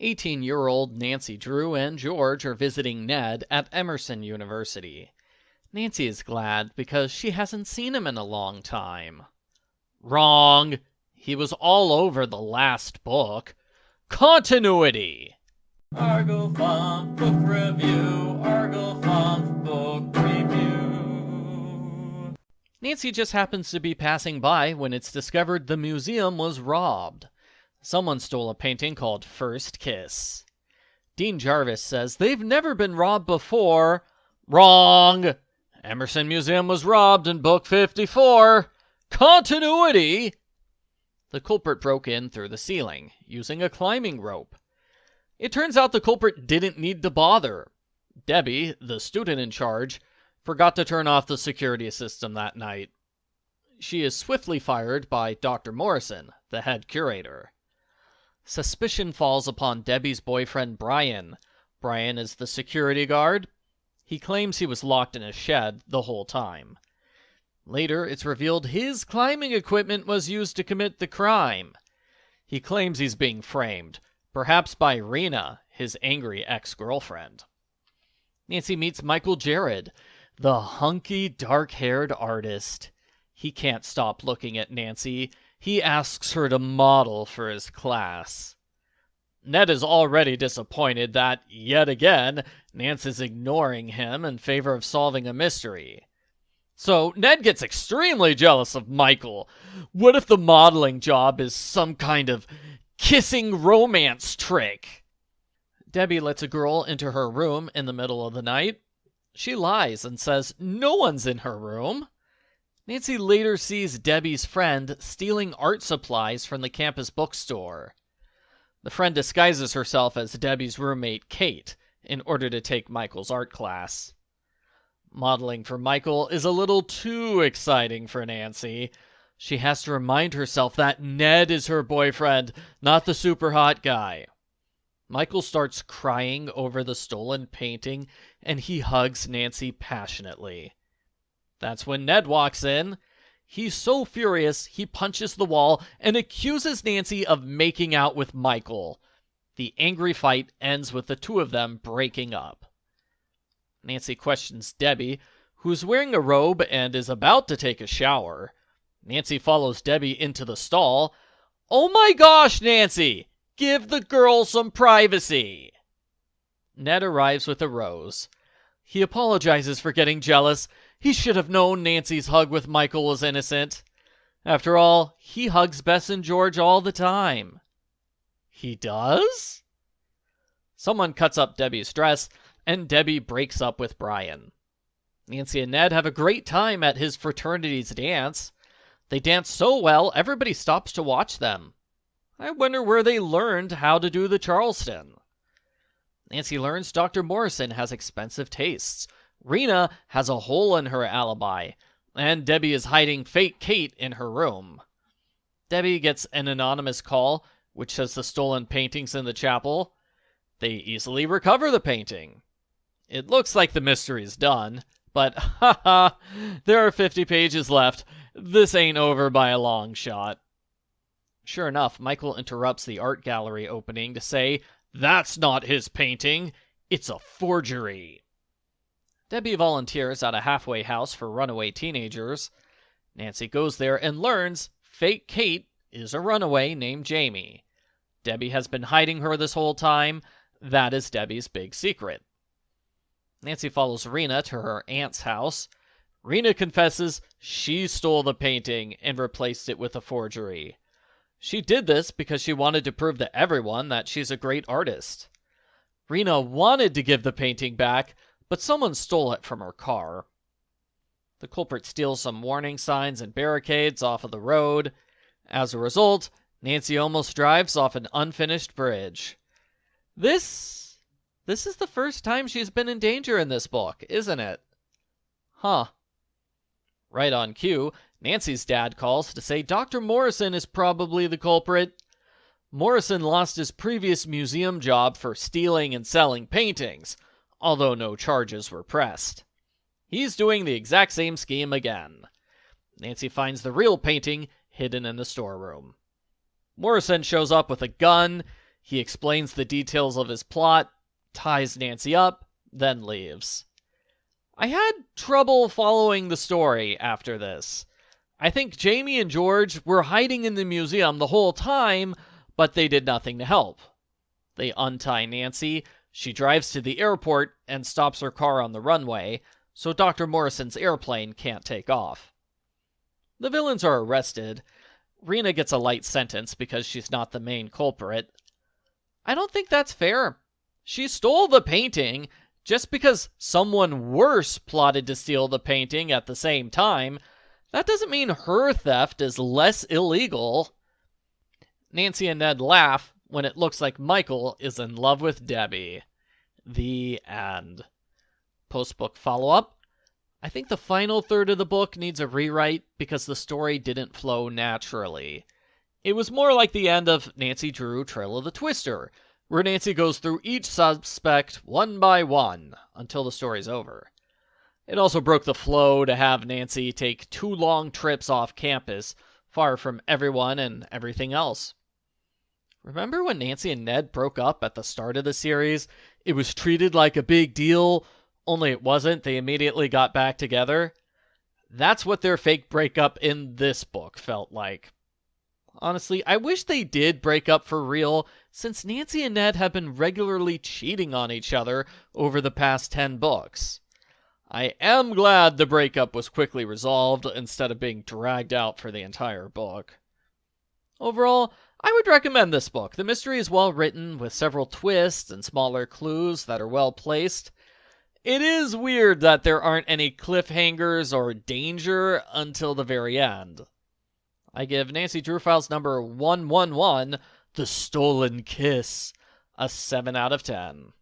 18-year-old Nancy Drew and George are visiting Ned at Emerson University. Nancy is glad because she hasn't seen him in a long time. Wrong! He was all over the last book. Continuity! Argo Funk Book Review. Argo Funk Book Review. Nancy just happens to be passing by when it's discovered the museum was robbed. Someone stole a painting called First Kiss. Dean Jarvis says they've never been robbed before. Wrong! Emerson Museum was robbed in Book 54. Continuity! The culprit broke in through the ceiling, using a climbing rope. It turns out the culprit didn't need to bother. Debbie, the student in charge, forgot to turn off the security system that night. She is swiftly fired by Dr. Morrison, the head curator. Suspicion falls upon Debbie's boyfriend, Bryan. Bryan is the security guard. He claims he was locked in a shed the whole time. Later, it's revealed his climbing equipment was used to commit the crime. He claims he's being framed, perhaps by Rina, his angry ex-girlfriend. Nancy meets Michael Jared, the hunky, dark-haired artist. He can't stop looking at Nancy. He asks her to model for his class. Ned is already disappointed that, yet again, Nancy's ignoring him in favor of solving a mystery. So Ned gets extremely jealous of Michael. What if the modeling job is some kind of kissing romance trick? Debbie lets a girl into her room in the middle of the night. She lies and says no one's in her room. Nancy later sees Debbie's friend stealing art supplies from the campus bookstore. The friend disguises herself as Debbie's roommate, Kate, in order to take Michael's art class. Modeling for Michael is a little too exciting for Nancy. She has to remind herself that Ned is her boyfriend, not the super hot guy. Michael starts crying over the stolen painting, and he hugs Nancy passionately. That's when Ned walks in. He's so furious, he punches the wall and accuses Nancy of making out with Michael. The angry fight ends with the two of them breaking up. Nancy questions Debbie, who's wearing a robe and is about to take a shower. Nancy follows Debbie into the stall. "Oh my gosh, Nancy! Give the girl some privacy!" Ned arrives with a rose. He apologizes for getting jealous. He should have known Nancy's hug with Michael was innocent. After all, he hugs Bess and George all the time. He does? Someone cuts up Debbie's dress, and Debbie breaks up with Bryan. Nancy and Ned have a great time at his fraternity's dance. They dance so well, everybody stops to watch them. I wonder where they learned how to do the Charleston. Nancy learns Dr. Morrison has expensive tastes. Rina has a hole in her alibi, and Debbie is hiding fake Kate in her room. Debbie gets an anonymous call, which says the stolen painting's in the chapel. They easily recover the painting. It looks like the mystery's done, but haha, there are 50 pages left. This ain't over by a long shot. Sure enough, Michael interrupts the art gallery opening to say, "That's not his painting. It's a forgery." Debbie volunteers at a halfway house for runaway teenagers. Nancy goes there and learns fake Kate is a runaway named Jamie. Debbie has been hiding her this whole time. That is Debbie's big secret. Nancy follows Rina to her aunt's house. Rina confesses she stole the painting and replaced it with a forgery. She did this because she wanted to prove to everyone that she's a great artist. Rina wanted to give the painting back, but someone stole it from her car. The culprit steals some warning signs and barricades off of the road. As a result, Nancy almost drives off an unfinished bridge. This is the first time she's been in danger in this book, isn't it? Huh. Right on cue, Nancy's dad calls to say Dr. Morrison is probably the culprit. Morrison lost his previous museum job for stealing and selling paintings, although no charges were pressed. He's doing the exact same scheme again. Nancy finds the real painting hidden in the storeroom. Morrison shows up with a gun. He explains the details of his plot, ties Nancy up, then leaves. I had trouble following the story after this. I think Jamie and George were hiding in the museum the whole time, but they did nothing to help. They untie Nancy, she drives to the airport and stops her car on the runway, so Dr. Morrison's airplane can't take off. The villains are arrested. Rina gets a light sentence because she's not the main culprit. I don't think that's fair. She stole the painting. Just because someone worse plotted to steal the painting at the same time, that doesn't mean her theft is less illegal. Nancy and Ned laugh when it looks like Michael is in love with Debbie. The end. Post-book follow-up. I think the final third of the book needs a rewrite because the story didn't flow naturally. It was more like the end of Nancy Drew Trail of the Twister, where Nancy goes through each suspect one by one until the story's over. It also broke the flow to have Nancy take 2 long trips off campus, far from everyone and everything else. Remember when Nancy and Ned broke up at the start of the series? It was treated like a big deal, only it wasn't. They immediately got back together. That's what their fake breakup in this book felt like. Honestly, I wish they did break up for real, since Nancy and Ned have been regularly cheating on each other over the past 10 books. I am glad the breakup was quickly resolved instead of being dragged out for the entire book. Overall, I would recommend this book. The mystery is well written, with several twists and smaller clues that are well placed. It is weird that there aren't any cliffhangers or danger until the very end. I give Nancy Drew Files number 111, The Stolen Kiss, a 7 out of 10.